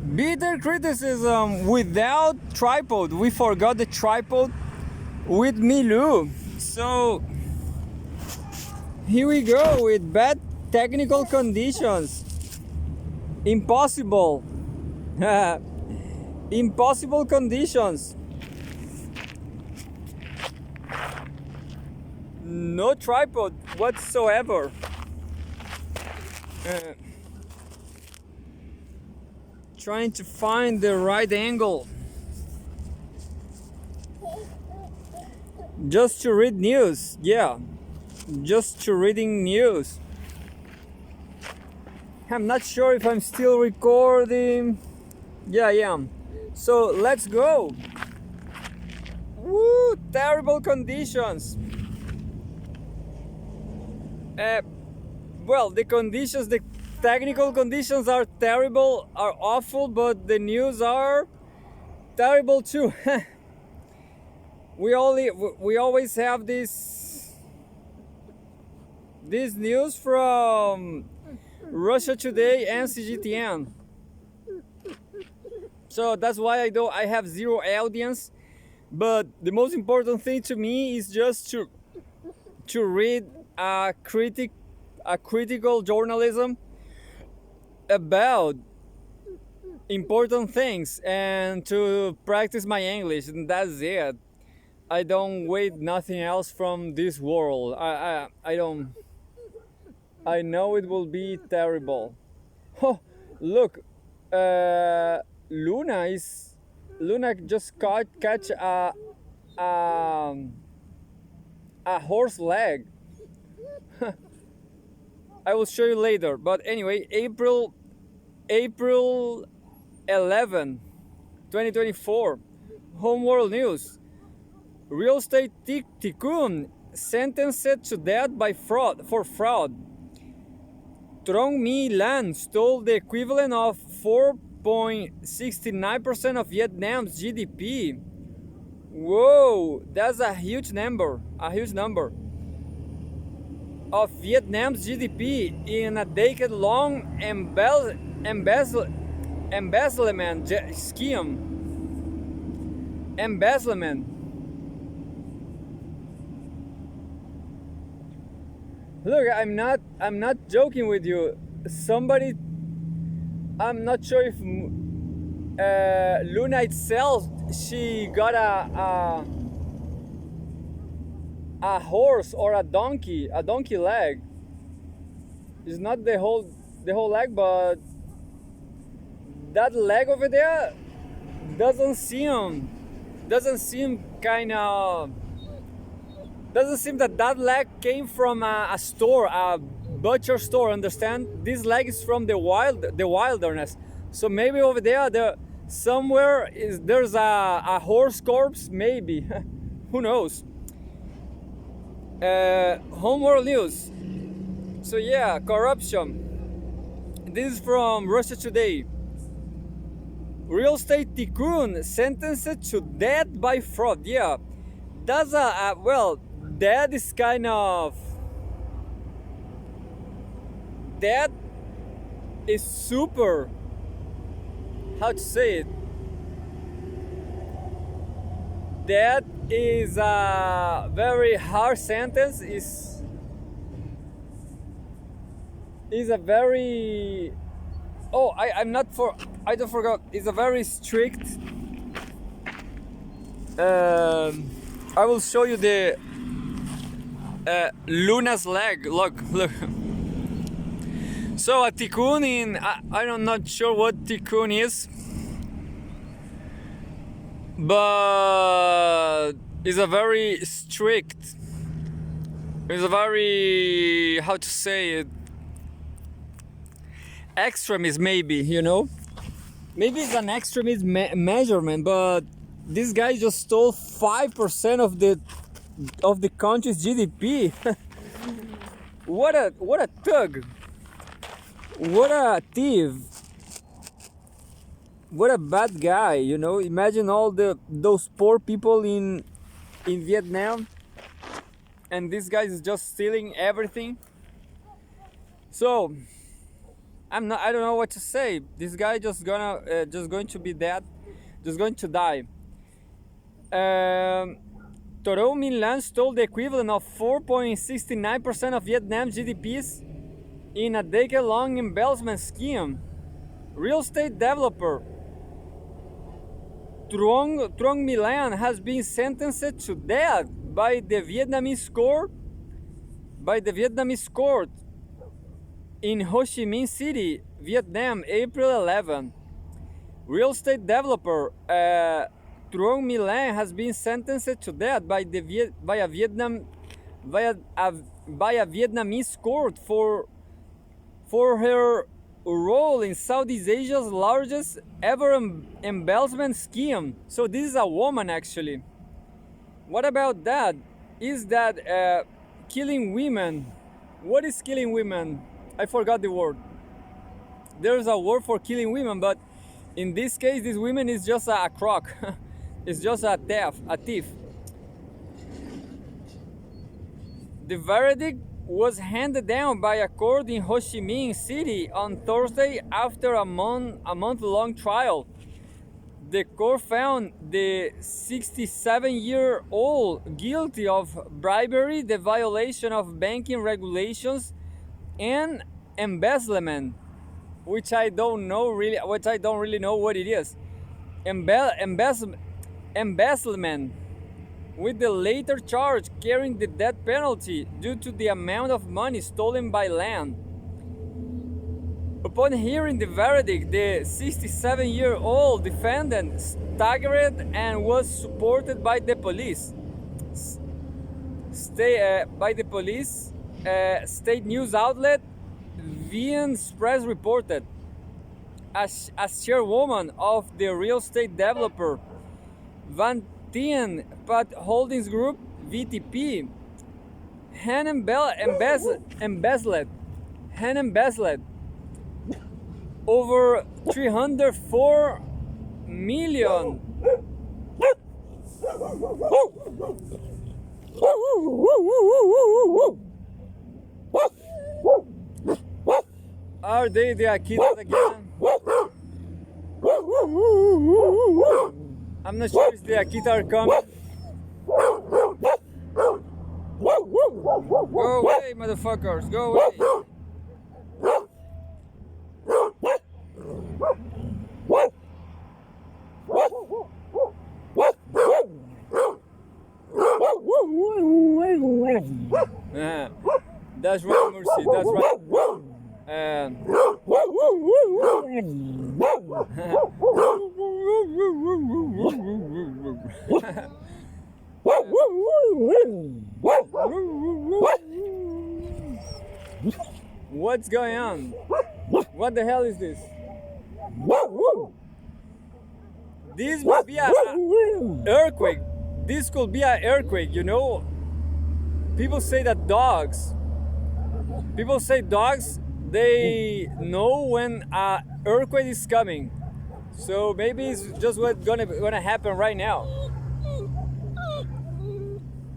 Bitter criticism without tripod. We forgot the tripod with Milu. So here we go with bad technical conditions. Impossible. Impossible conditions. No tripod whatsoever. Trying to find the right angle just to read news. Yeah, just to reading news. I'm not sure if I'm still recording. Yeah, I am. So let's go. Woo, terrible conditions. Well, the conditions, the technical conditions are terrible, are awful, but the news are terrible too. we always have this news from Russia Today and CGTN. So that's why I have zero audience. But the most important thing to me is just to read a critical journalism about important things and to practice my English, and that's it. I don't wait nothing else from this world. I don't. I know it will be terrible. Oh, look, Luna just catch a horse leg. I will show you later. But anyway, April 11, 2024. Home World News. Real estate tycoon sentenced to death by fraud. Trong My Lan stole the equivalent of 4.69% of Vietnam's GDP. Whoa, that's a huge number. Of Vietnam's GDP in a decade-long embezzlement scheme. Embezzlement. Look, I'm not joking with you. Somebody, I'm not sure if Luna itself, she got a horse or a donkey leg. It's not the whole leg, but that leg over there doesn't seem that leg came from a store, a butcher store. Understand? This leg is from the wilderness. So maybe over there somewhere there's a horse corpse. Maybe. Who knows? Home World News. So yeah, corruption. This is from Russia Today. Real estate tycoon sentenced to death by fraud. Yeah, that's that is kind of, that is super, how to say it, that is a very harsh sentence. Is a very, oh, I don't forgot, it's a very strict, I will show you the Luna's leg. Look. So a tycoon in, I'm not sure what tycoon is, but it's a very strict, it's a very, how to say it, extremist, maybe, maybe it's an extremist measurement, but this guy just stole 5% of the country's GDP. What a thug, what a thief, what a bad guy. Imagine all those poor people in Vietnam, and this guy is just stealing everything. So I don't know what to say. This guy just going to be dead, just going to die. Toro Milan stole the equivalent of 4.69% of Vietnam's GDPs in a decade-long embezzlement scheme. Real estate developer Trong Milan has been sentenced to death by the Vietnamese court in Ho Chi Minh City, Vietnam, April 11. Real estate developer Trong Milan has been sentenced to death by a Vietnamese court for her role in Southeast Asia's largest ever embezzlement scheme. So this is a woman, actually. What about that? Is that killing women? What is killing women? I forgot the word. There's a word for killing women, but in this case, this woman is just a crook. It's just a thief. The verdict was handed down by a court in Ho Chi Minh City on Thursday after a month-long trial. The court found the 67-year-old guilty of bribery, the violation of banking regulations, and embezzlement, which I don't really know what it is. Embezzlement, with the later charge carrying the death penalty due to the amount of money stolen by land. Upon hearing the verdict, the 67-year-old defendant staggered and was supported by the police. State news outlet VN Express reported. As chairwoman of the real estate developer Van Tien Pat Holdings Group (VTP), Han embezzled over 304 million. Are they the Akitas again? I'm not sure if the Akita are coming. Go away, motherfuckers, go away. That's right, Mercy, that's right. What's going on? What the hell is this? This would be an earthquake. This could be an earthquake, you know? People say dogs, they know when an earthquake is coming. So maybe it's just what's gonna happen right now.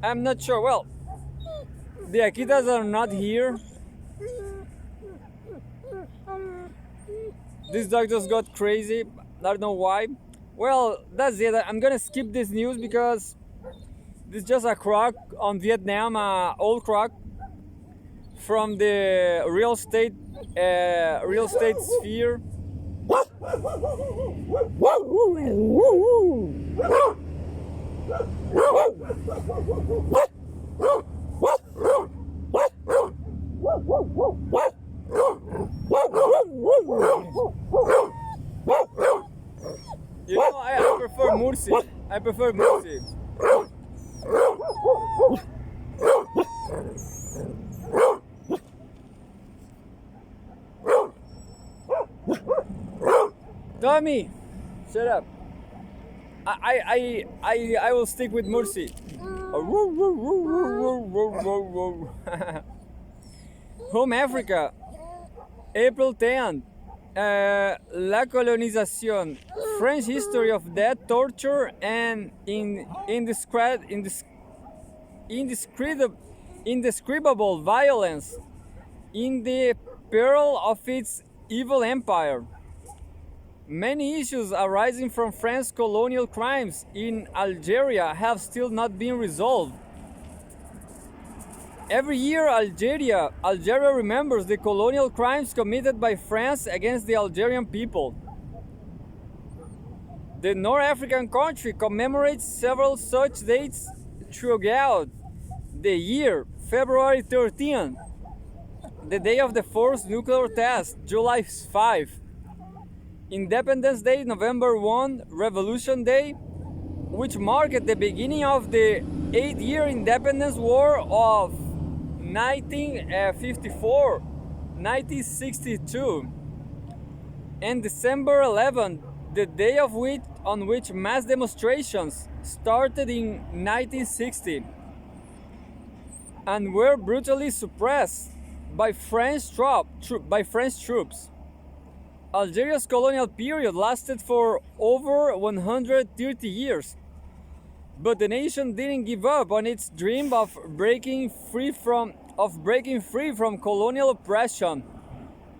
I'm not sure. Well, the Akitas are not here. This dog just got crazy. I don't know why. Well, that's it. I'm gonna skip this news because this is just a croc on Vietnam, old croc from the real estate sphere. You know, I prefer Mursi. I prefer Mursi. Tommy, shut up. I will stick with Mursi. Home Africa, April 10th. La colonisation, French history of death, torture, and indescribable violence in the peril of its evil empire. Many issues arising from France's colonial crimes in Algeria have still not been resolved. Every year, Algeria remembers the colonial crimes committed by France against the Algerian people. The North African country commemorates several such dates throughout the year. February 13th, the day of the first nuclear test, July 5. Independence Day, November 1, Revolution Day, which marked the beginning of the 8-year independence war of 1954, 1962, and December 11th, the day on which mass demonstrations started in 1960 and were brutally suppressed by French troops. Algeria's colonial period lasted for over 130 years, but the nation didn't give up on its dream of breaking free from colonial oppression.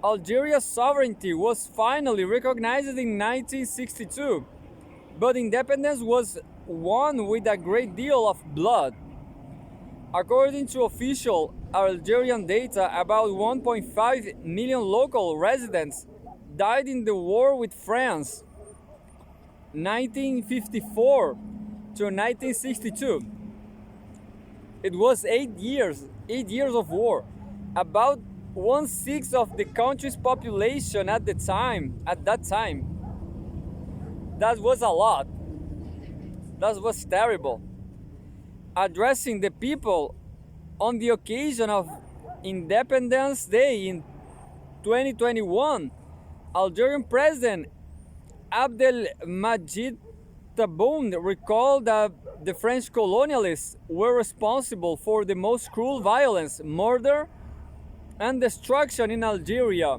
Algeria's sovereignty was finally recognized in 1962, but independence was won with a great deal of blood. According to official Algerian data, about 1.5 million local residents died in the war with France, 1954 to 1962. It was 8 years of war. About 1/6 of the country's population at that time. That was a lot. That was terrible. Addressing the people on the occasion of Independence Day in 2021, Algerian President Abdelmadjid Tebboune recalled that the French colonialists were responsible for the most cruel violence, murder, and destruction in Algeria.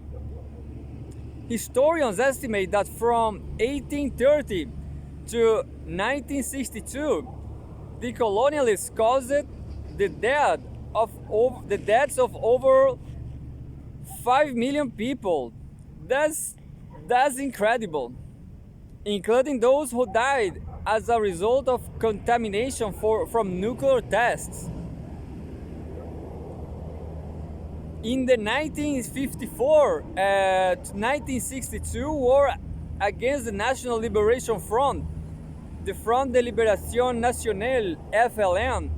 Historians estimate that from 1830 to 1962, the colonialists caused the deaths of over 5 million people. That's incredible, including those who died as a result of contamination from nuclear tests. In the 1954 to 1962 war against the National Liberation Front, the Front de Libération Nationale (FLN),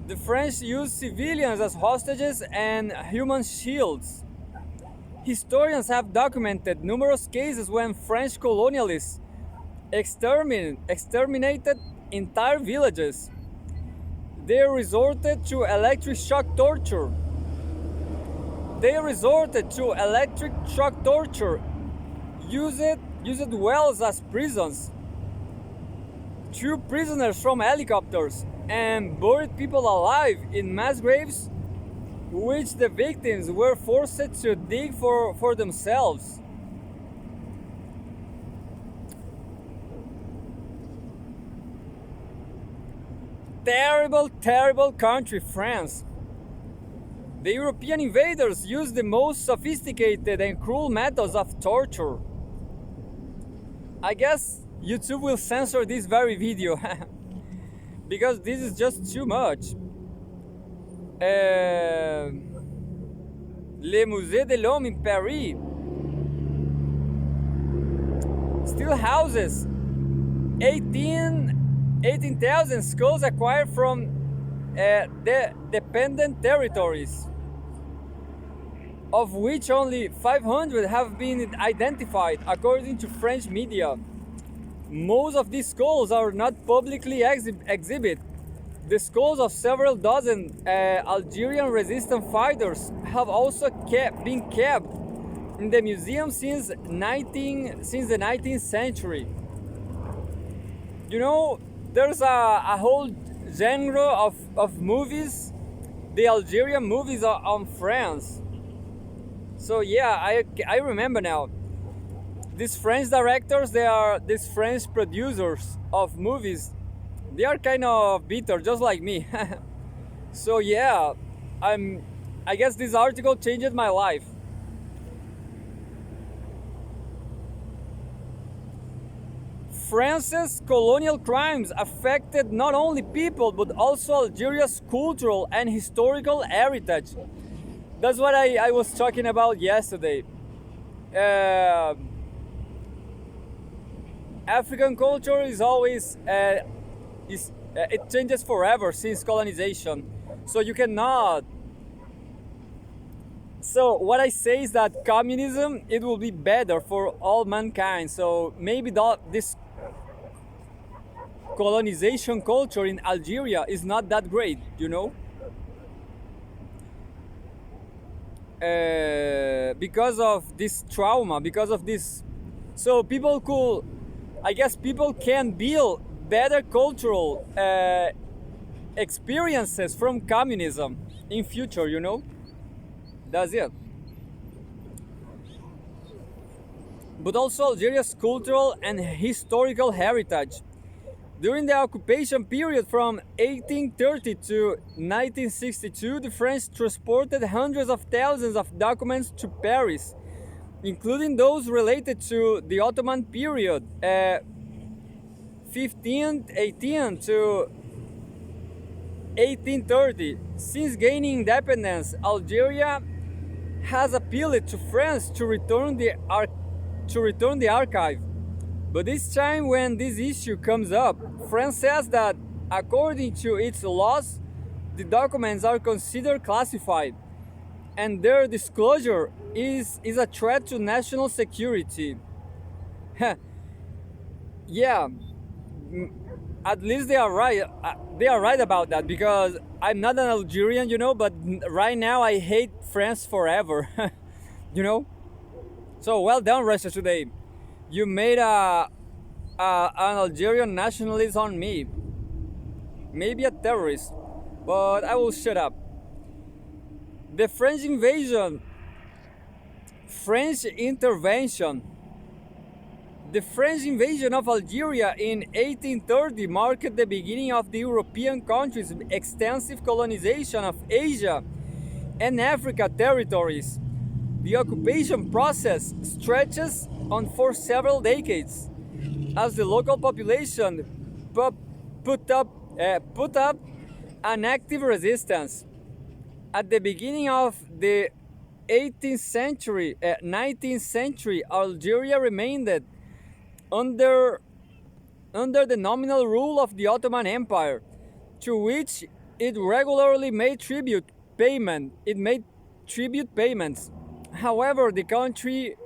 the French used civilians as hostages and human shields. Historians have documented numerous cases when French colonialists exterminated entire villages. They resorted to electric shock torture. Used wells as prisons, threw prisoners from helicopters, and buried people alive in mass graves, which the victims were forced to dig for themselves. Terrible, terrible country, France. The European invaders used the most sophisticated and cruel methods of torture. I guess YouTube will censor this very video because this is just too much. Le Musée de l'Homme in Paris still houses 18,000 skulls acquired from the dependent territories, of which only 500 have been identified, according to French media. Most of these skulls are not publicly exhibited. The skulls of several dozen Algerian resistance fighters have also been kept in the museum since the 19th century. You know, there's a whole genre of movies, the Algerian movies are on France. So yeah, I remember now. These French directors, these French producers of movies, they are kind of bitter, just like me. So yeah, I guess this article changed my life. France's colonial crimes affected not only people but also Algeria's cultural and historical heritage. That's what I was talking about yesterday. Uh, African culture is always it changes forever since colonization, so you cannot. So what I say is that communism it will be better for all mankind. So maybe this colonization culture in Algeria is not that great, you know, because of this trauma, because of this. So people could, I guess, people can build better cultural experiences from communism in future, you know. That's it. But also Algeria's cultural and historical heritage. During the occupation period from 1830 to 1962, the French transported hundreds of thousands of documents to Paris, including those related to the Ottoman period, 1518 to 1830. Since gaining independence, Algeria has appealed to France to return the archive. But this time when this issue comes up, France says that according to its laws, the documents are considered classified and their disclosure is a threat to national security. Yeah, at least they are right. They are right about that because I'm not an Algerian, you know, but right now I hate France forever, you know. So well done, Russia, today. You made an Algerian nationalist on me. Maybe a terrorist, but I will shut up. The French invasion, French intervention. The French invasion of Algeria in 1830 marked the beginning of the European countries' extensive colonization of Asia and Africa territories. The occupation process stretches on for several decades, as the local population put up an active resistance. At the beginning of the 19th century, Algeria remained under the nominal rule of the Ottoman Empire, to which it regularly made tribute payments. However, the country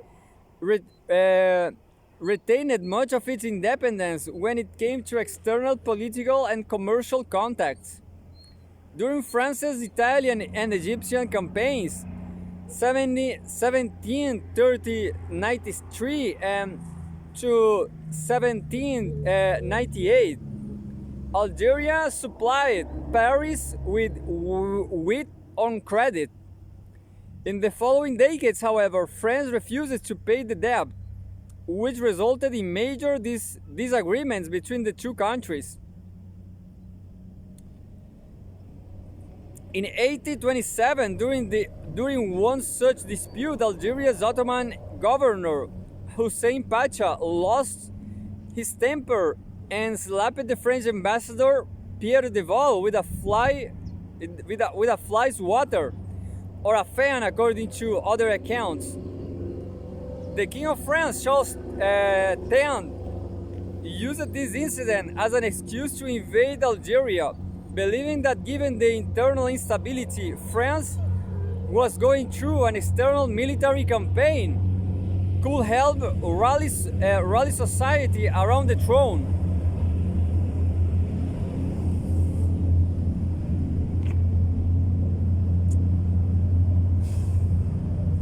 retained much of its independence when it came to external political and commercial contacts. During France's Italian and Egyptian campaigns, 1793 and to 1798, Algeria supplied Paris with wheat on credit. In the following decades, however, France refused to pay the debt, which resulted in major disagreements between the two countries. In 1827, during one such dispute, Algeria's Ottoman governor Hussein Pacha lost his temper and slapped the French ambassador Pierre de Vaux with a fly swatter, or a fan, according to other accounts. The King of France, Charles X, used this incident as an excuse to invade Algeria, believing that given the internal instability France was going through, an external military campaign could help rally society around the throne.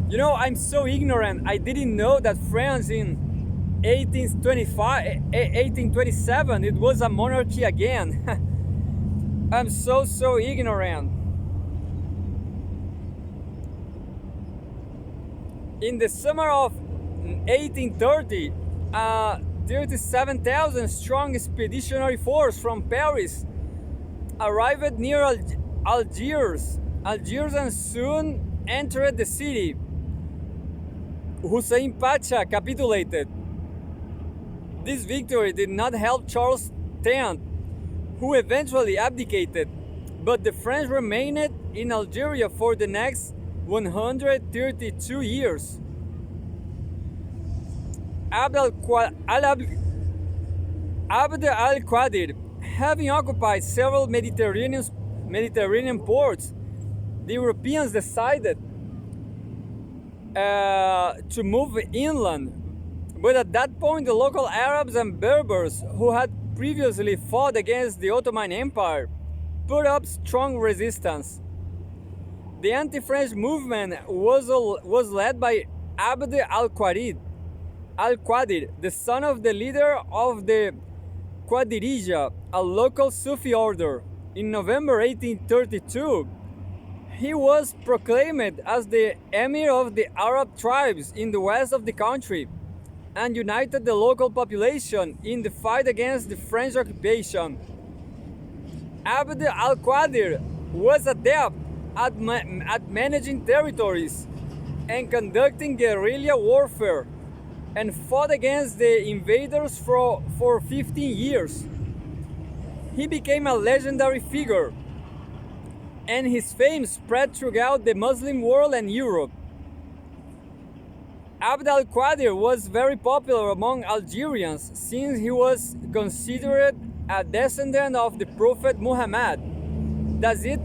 You know, I'm so ignorant. I didn't know that France in 1827, it was a monarchy again. I'm so ignorant. In the summer of 1830, a 37,000 strong expeditionary force from Paris arrived near Algiers and soon entered the city. Hussein Pacha capitulated, This victory did not help Charles X, who eventually abdicated, but the French remained in Algeria for the next 132 years. Abd al-Qadir, having occupied several Mediterranean ports, the Europeans decided to move inland. But at that point, the local Arabs and Berbers, who had previously fought against the Ottoman Empire, put up strong resistance. The anti-French movement was led by Abd al-Qadir, the son of the leader of the Qadiriyya, a local Sufi order. In November 1832, he was proclaimed as the emir of the Arab tribes in the west of the country and united the local population in the fight against the French occupation. Abd al-Qadir was adept at managing territories and conducting guerrilla warfare, and fought against the invaders for 15 years. He became a legendary figure, and his fame spread throughout the Muslim world and Europe. Abd al-Qadir was very popular among Algerians since he was considered a descendant of the Prophet Muhammad, Yazid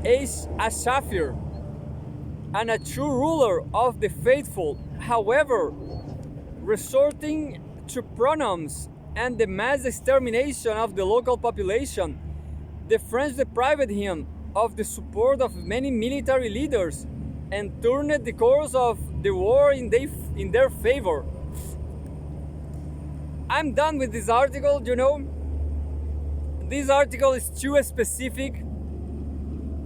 al-Shafir, and a true ruler of the faithful. However, resorting to pronouns and the mass extermination of the local population, the French deprived him of the support of many military leaders and turned the course of the war in their favor. I'm done with this article, you know. This article is too specific.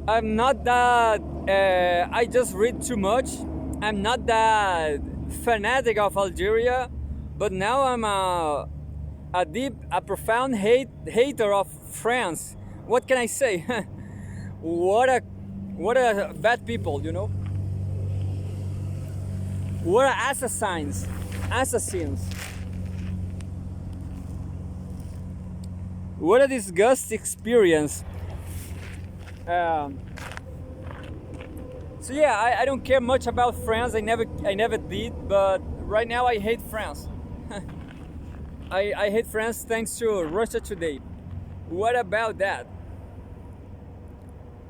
I'm not that, I just read too much. I'm not that fanatic of Algeria, but now I'm a profound hater of France. What can I say? What a bad people, you know. What a assassins. What a disgust experience. So yeah, I don't care much about France. I never did, but right now I hate France. I hate France thanks to Russia Today. What about that?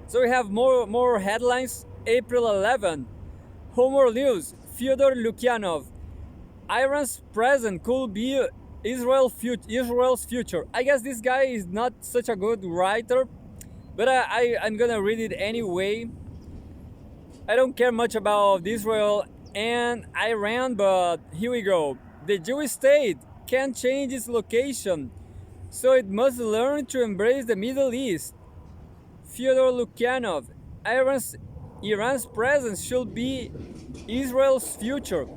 So we have more headlines. April 11, Home News. Fyodor Lukyanov. Iran's present could be Israel's future. I guess this guy is not such a good writer, but I'm gonna read it anyway. I don't care much about Israel and Iran, but here we go. The Jewish state can't change its location, so it must learn to embrace the Middle East. Fyodor Lukyanov. Iran's presence should be Israel's future,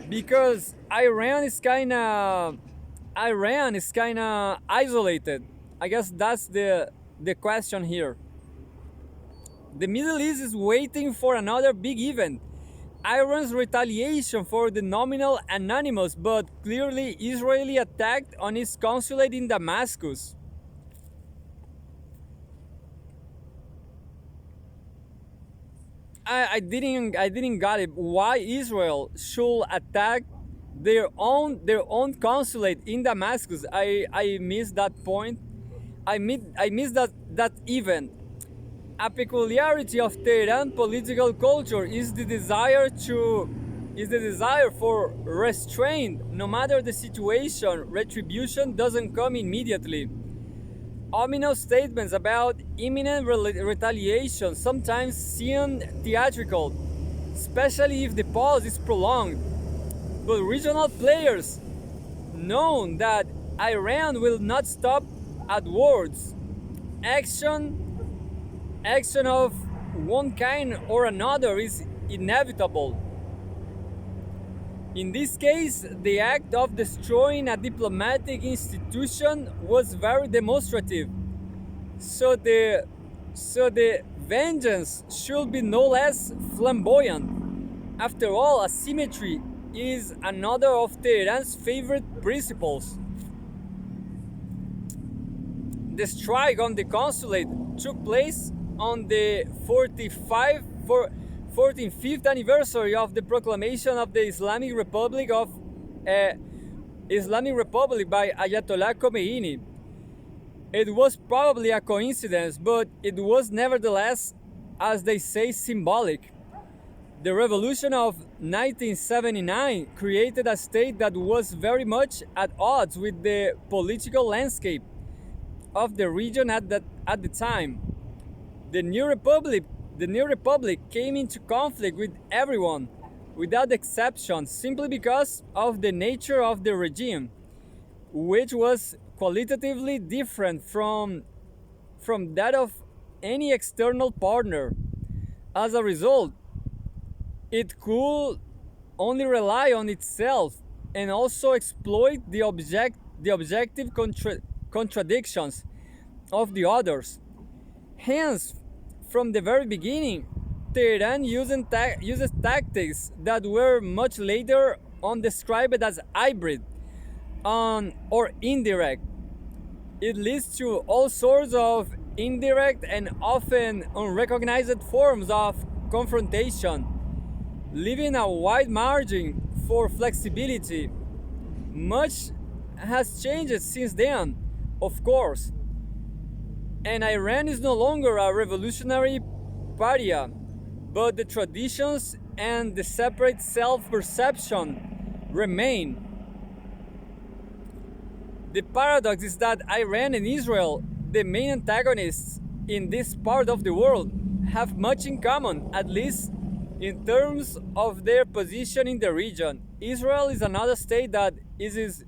because Iran is kinda isolated. I guess that's the question here. The Middle East is waiting for another big event. Iran's retaliation for the nominal anonymous but clearly Israeli attack on its consulate in Damascus. I didn't get it. Why Israel should attack their own consulate in Damascus? I missed that point. I missed that event. A peculiarity of Tehran political culture is the desire for restraint. No matter the situation, retribution doesn't come immediately. Ominous statements about imminent retaliation sometimes seem theatrical, especially if the pause is prolonged. But regional players know that Iran will not stop at words. Action of one kind or another is inevitable. In this case, the act of destroying a diplomatic institution was very demonstrative. So the vengeance should be no less flamboyant. After all, asymmetry is another of Tehran's favorite principles. The strike on the consulate took place on the 45th anniversary of the proclamation of the Islamic Republic by Ayatollah Khomeini. It was probably a coincidence, but it was nevertheless, as they say, symbolic. The revolution of 1979 created a state that was very much at odds with the political landscape of the region at the time. The new republic came into conflict with everyone, without exception, simply because of the nature of the regime, which was qualitatively different from that of any external partner. As a result, it could only rely on itself and also exploit the objective contradictions of the others. Hence, from the very beginning, Tehran uses tactics that were much later on described as hybrid or indirect. It leads to all sorts of indirect and often unrecognized forms of confrontation, leaving a wide margin for flexibility. Much has changed since then, of course, and Iran is no longer a revolutionary pariah, but the traditions and the separate self-perception remain. The paradox is that Iran and Israel, the main antagonists in this part of the world, have much in common, at least in terms of their position in the region. Israel is another state that is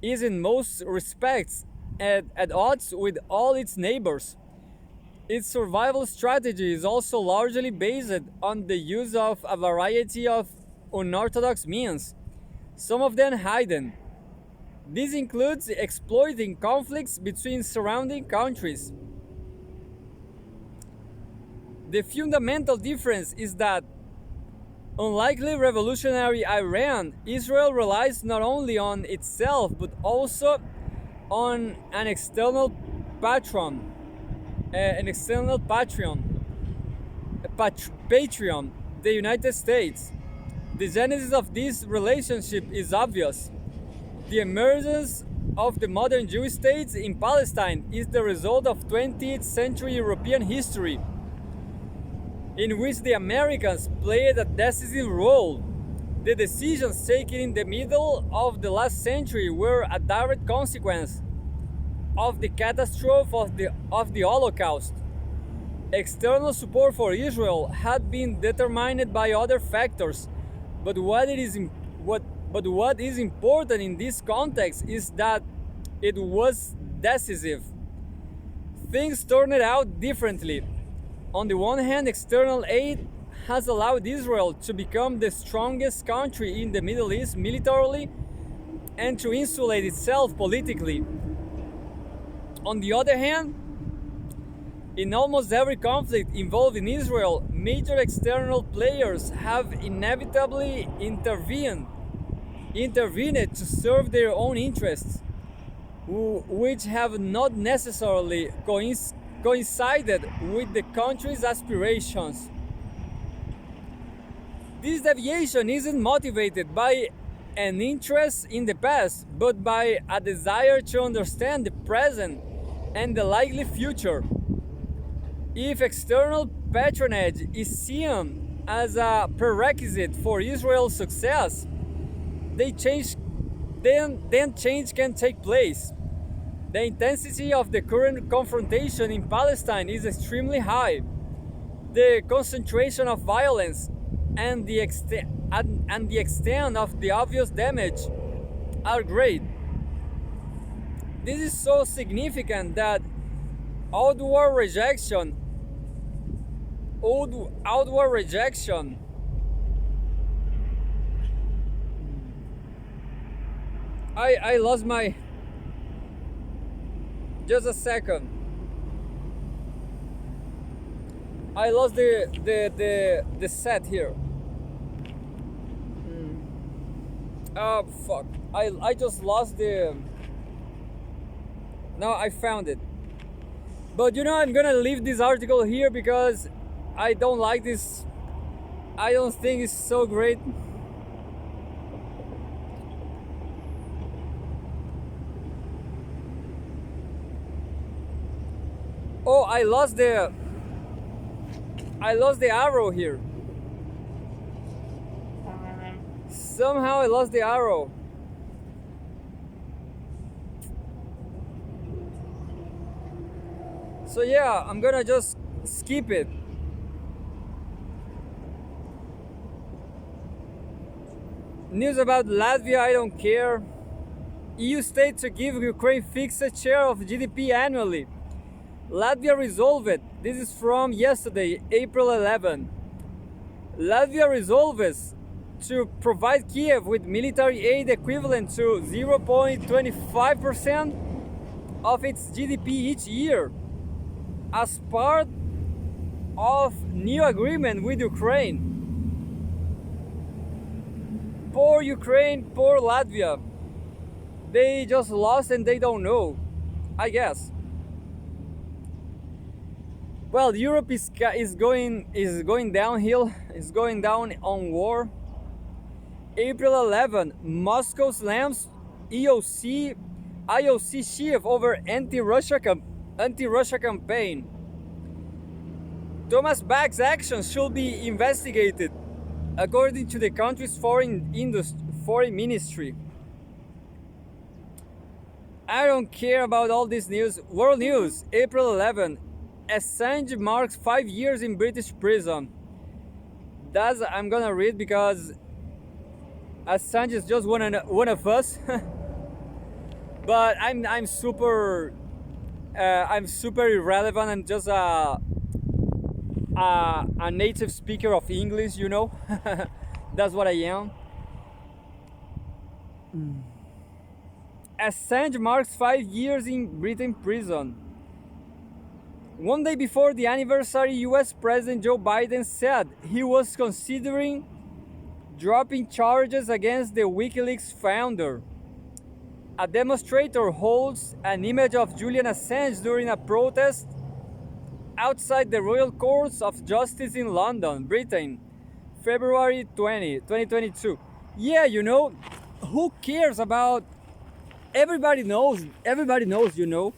in most respects at odds with all its neighbors. Its survival strategy is also largely based on the use of a variety of unorthodox means, some of them hidden. This includes exploiting conflicts between surrounding countries. The fundamental difference is that, unlike revolutionary Iran, Israel relies not only on itself but also on an external patron, the United States. The genesis of this relationship is obvious. The emergence of the modern Jewish states in Palestine is the result of 20th century European history, in which the Americans played a decisive role. The decisions taken in the middle of the last century were a direct consequence of the catastrophe of the Holocaust. External support for Israel had been determined by other factors, but what is important in this context is that it was decisive. Things turned out differently. On the one hand, external aid has allowed Israel to become the strongest country in the Middle East militarily and to insulate itself politically. On the other hand, in almost every conflict involving Israel, major external players have inevitably intervened to serve their own interests, which have not necessarily coincided with the country's aspirations. This deviation isn't motivated by an interest in the past, but by a desire to understand the present and the likely future. If external patronage is seen as a prerequisite for Israel's success, then change can take place. The intensity of the current confrontation in Palestine is extremely high. The concentration of violence and the extent of the obvious damage are great. This is so significant that outward rejection I lost my, just a second. I lost the set here. Oh fuck! I just lost the. No, I found it. But you know, I'm gonna leave this article here because I don't like this. I don't think it's so great. Oh, I lost the arrow here. Somehow I lost the arrow. So yeah, I'm gonna just skip it. News about Latvia, I don't care. EU state to give Ukraine fixed share of GDP annually. Latvia resolved. This is from yesterday, April 11. Latvia resolves to provide Kiev with military aid equivalent to 0.25% of its GDP each year as part of new agreement with Ukraine. Poor Ukraine, poor Latvia. They just lost and they don't know, I guess. Well, Europe is going downhill. It's going down on war. April 11, Moscow slams IOC chief over anti-Russia campaign. Thomas Bach's actions should be investigated, according to the country's foreign ministry. I don't care about all this news. World news, April 11. Assange marks 5 years in British prison. That's I'm gonna read because Assange is just one of us. But I'm super irrelevant. I'm just a native speaker of English, you know. That's what I am. Assange marks 5 years in Britain prison. One day before the anniversary, US President Joe Biden said he was considering dropping charges against the WikiLeaks founder. A demonstrator holds an image of Julian Assange during a protest outside the Royal Courts of Justice in London, Britain, February 20, 2022. Yeah, you know, who cares about... Everybody knows, you know,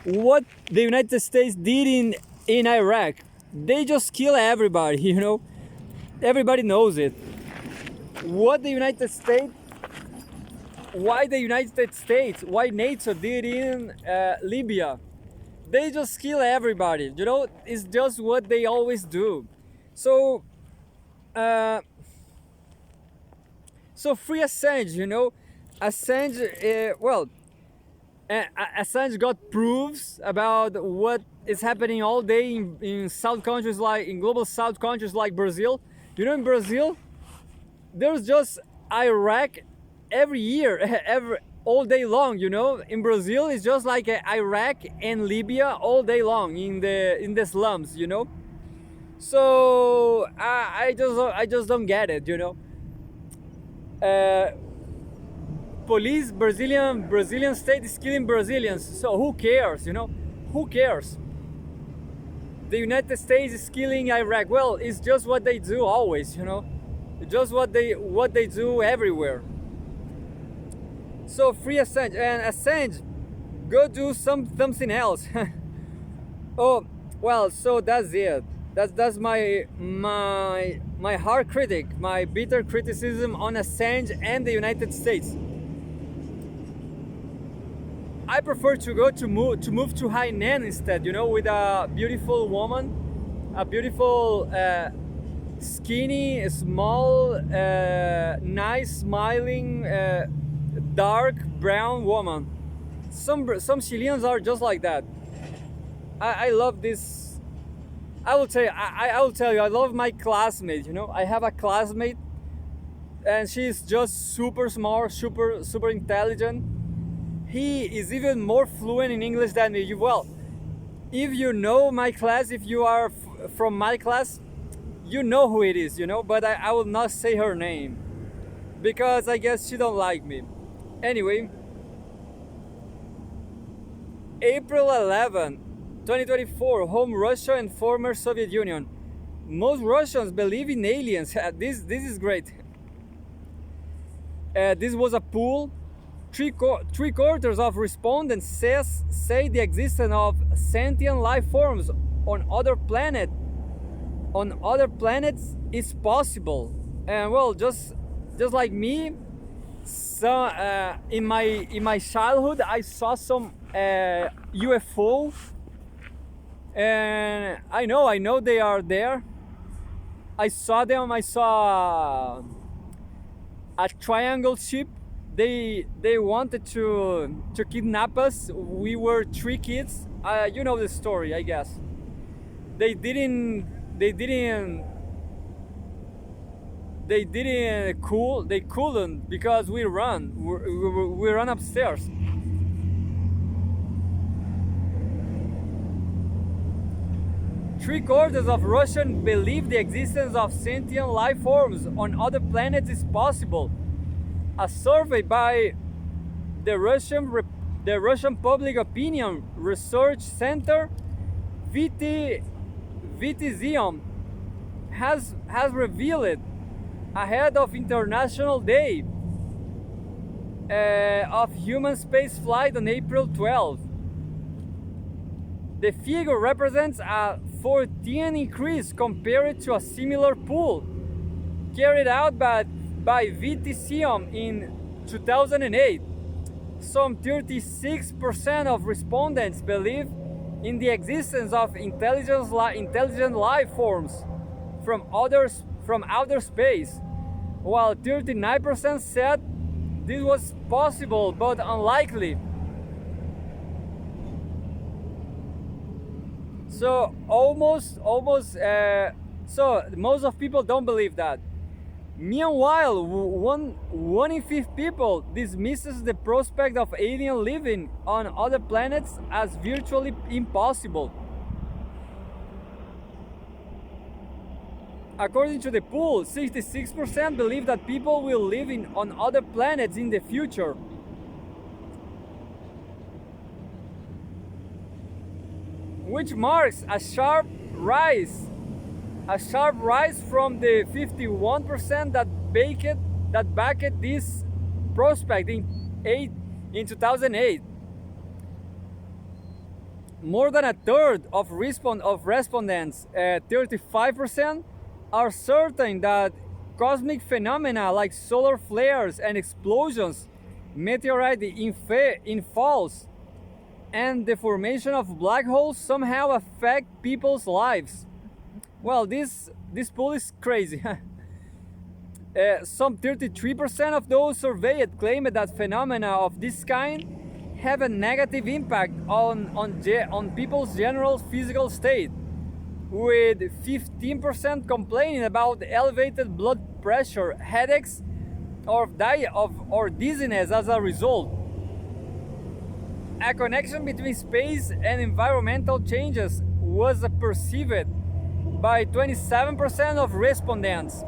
what the United States did in Iraq. They just kill everybody, you know. Everybody knows it. Why the United States, why NATO did in Libya. They just kill everybody, you know. It's just what they always do. So free Assange, you know. Assange, Assange got proofs about what is happening all day in South countries, like in global South countries like Brazil. You know, in Brazil, there's just Iraq every year, all day long. You know, in Brazil, it's just like Iraq and Libya all day long in the slums. You know, so I just don't get it. You know. Police, Brazilian state is killing Brazilians, so who cares, you know? Who cares? The United States is killing Iraq. Well, it's just what they do always, you know? It's just what they do everywhere. So free Assange, and Assange, go do something else. Oh, well, so that's it. That's my hard critic, my bitter criticism on Assange and the United States. I prefer to move to Hainan instead, you know, with a beautiful woman, a beautiful, skinny, small, nice, smiling, dark brown woman. Some Chileans are just like that. I love this. I will tell you, I love my classmate. You know, I have a classmate, and she's just super smart, super intelligent. He is even more fluent in English than me. Well, if you know my class, if you are from my class, you know who it is, you know, but I will not say her name. because I guess she don't like me. Anyway, April 11, 2024, home Russia and former Soviet Union. Most Russians believe in aliens. This is great. This was a poll. Three quarters of respondents say the existence of sentient life forms on other planets is possible. And well, just like me, so in my childhood I saw some UFO, and I know they are there. I saw them. I saw a triangle ship. They wanted to kidnap us. We were 3 kids. You know the story, I guess. They couldn't because we run upstairs. Three-quarters of Russians believe the existence of sentient life forms on other planets is possible. A survey by the Russian Public Opinion Research Center, VTZium, has revealed ahead of International Day of Human Space Flight on April 12. The figure represents a 14 increase compared to a similar poll carried out by VTCM in 2008. Some 36% of respondents believe in the existence of intelligent life forms from outer space, while 39% said this was possible but unlikely. So so most of people don't believe that. Meanwhile, one in 5 people dismisses the prospect of alien living on other planets as virtually impossible. According to the poll, 66% believe that people will live on other planets in the future. Which marks a sharp rise from the 51% that backed this prospect in 2008. More than a third of respondents, 35%, are certain that cosmic phenomena like solar flares and explosions, meteorite infalls, and the formation of black holes somehow affect people's lives. Well, this poll is crazy. Some 33% of those surveyed claimed that phenomena of this kind have a negative impact on people's general physical state, with 15% complaining about elevated blood pressure, headaches, or dizziness as a result. A connection between space and environmental changes was perceived by 27% of respondents,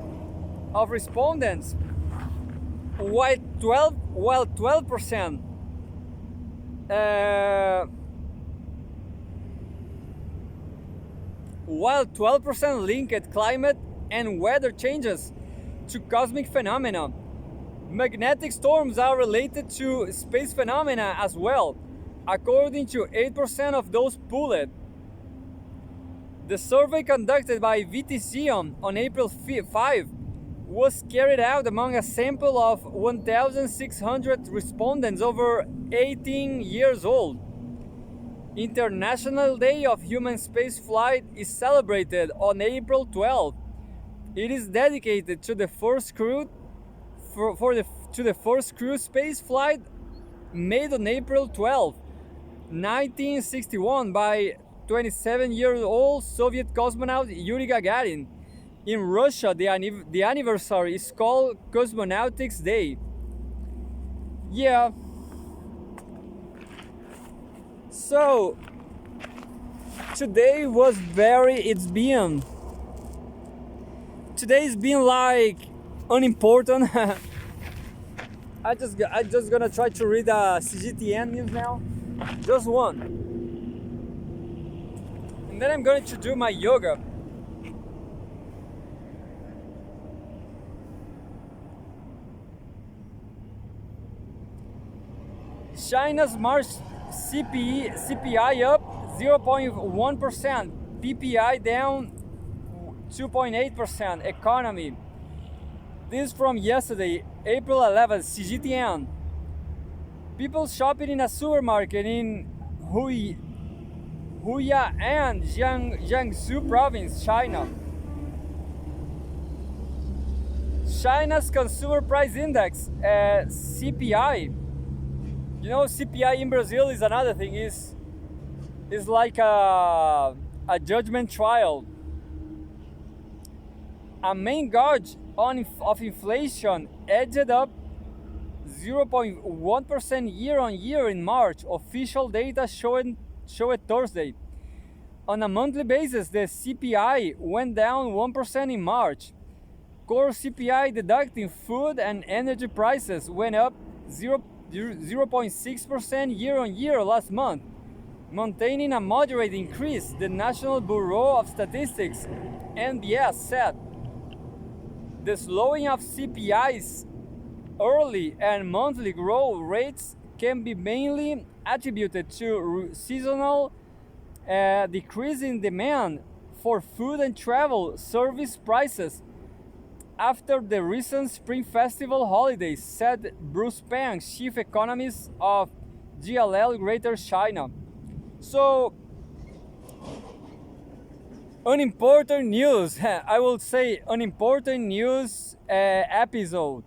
while 12% linked climate and weather changes to cosmic phenomena. Magnetic storms are related to space phenomena as well, according to 8% of those polled. The survey conducted by VTCM on April 5 was carried out among a sample of 1,600 respondents over 18 years old. International Day of Human Space Flight is celebrated on April 12. It is dedicated to the first crew space flight made on April 12, 1961 by 27-year-old Soviet cosmonaut Yuri Gagarin. In Russia, the anniversary is called Cosmonautics Day. Yeah. So today's been like unimportant. I just gonna try to read CGTN news now, just one, and then I'm going to do my yoga. China's March CPI up 0.1%, PPI down 2.8%. Economy. This is from yesterday, April 11th, CGTN. People shopping in a supermarket in Huiyan, Jiangsu province, China. China's Consumer Price Index, CPI. You know, CPI in Brazil is another thing. Is like a judgment trial. A main gauge of inflation edged up 0.1% year on year in March. Official data showed Thursday. On a monthly basis, the CPI went down 1% in March. Core CPI deducting food and energy prices went up 0.6% year on year last month, maintaining a moderate increase, the National Bureau of Statistics (NBS) said. The slowing of CPI's early and monthly growth rates can be mainly attributed to seasonal decrease in demand for food and travel service prices after the recent Spring Festival holidays, said Bruce Pang, chief economist of GLL Greater China. So, unimportant news, I will say unimportant news episode.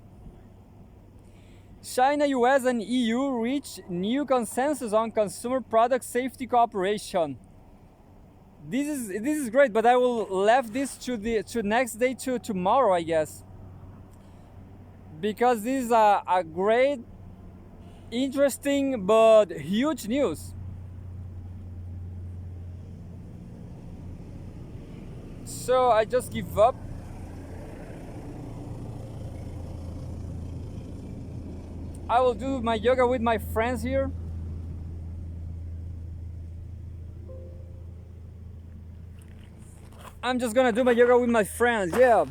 China, US, and EU reach new consensus on consumer product safety cooperation. This is great, but I will leave this to next day, to tomorrow, I guess, because this is a great, interesting, but huge news. So I just give up. I will do my yoga with my friends here. I'm just gonna do my yoga with my friends, yeah.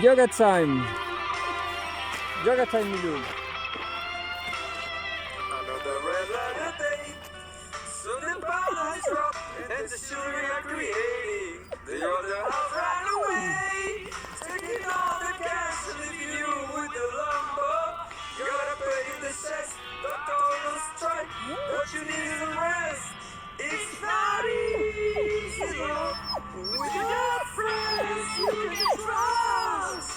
Yoga time. Yoga time, Milu. Another red letter day. Soon the powers drop and the sugar are creating. The other house ran away. Taking all the cash to leave you with the lumber. Gotta pay the checks, doctor on strike. What you need is a rest. It's not easy, love. With your friends you can trust.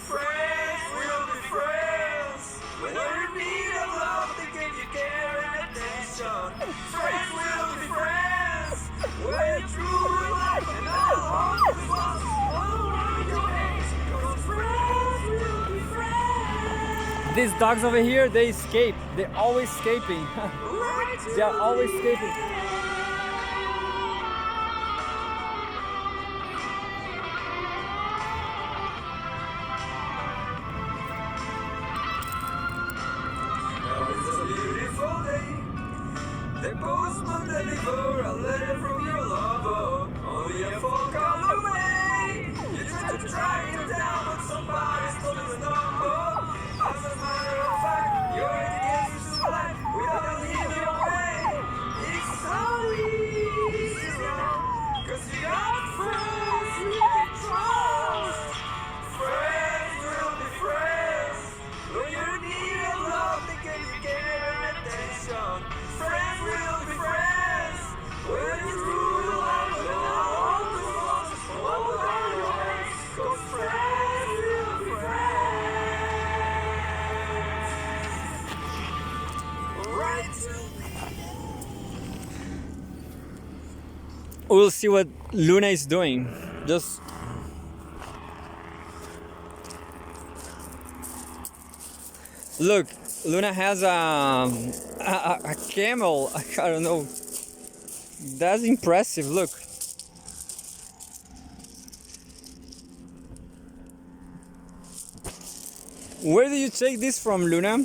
Friends will be friends. When you need a love, they give you care and attention. Friends will be friends. When you truly like and all hope is lost, all around your hands. 'Cause friends will be friends. These dogs over here, they escape. They're always escaping. They are always escaping. The postman deliver a letter from your lover, only a phone call away. You try to track it down, but somebody stole his number. As a matter of fact, you're engaged to life without leaving your way. It's so easy, 'cause you got friends you can trust. Friends will be friends. When you need a love, they give you care and attention. Friends will be friends. When you truly love and all the lost, all around your hands. 'Cause friends will be friends. Right to We'll see what Luna is doing. Just look, Luna has a camel. I don't know. That's impressive. Look. Where did you take this from, Luna?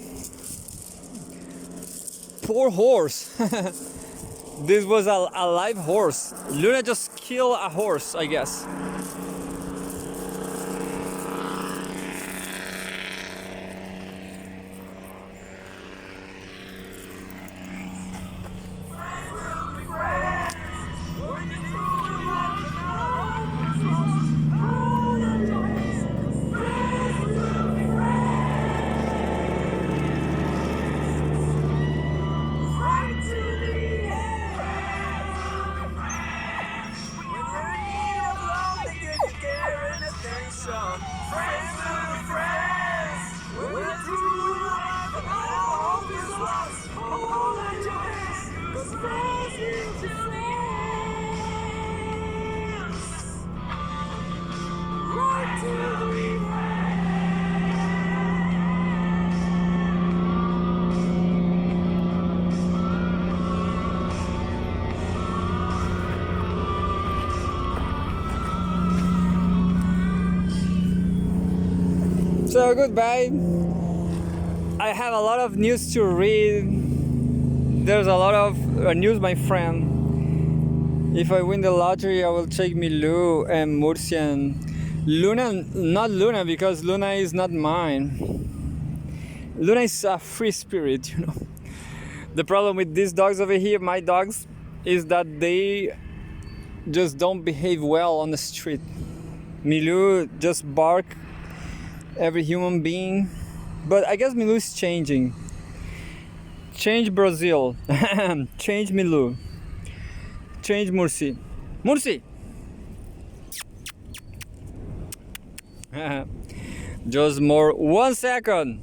Poor horse. This was a live horse. Luna just killed a horse, I guess. So goodbye. I have a lot of news to read. There's a lot of news, my friend. If I win the lottery, I will take Milou and Murcian. Luna, not Luna, because Luna is not mine. Luna is a free spirit, you know. The problem with these dogs over here, my dogs, is that they just don't behave well on the street. Milou just bark every human being, but I guess Milou is changing. Change Brazil. Change Milou. Change Murci. Murci! Just more 1 second.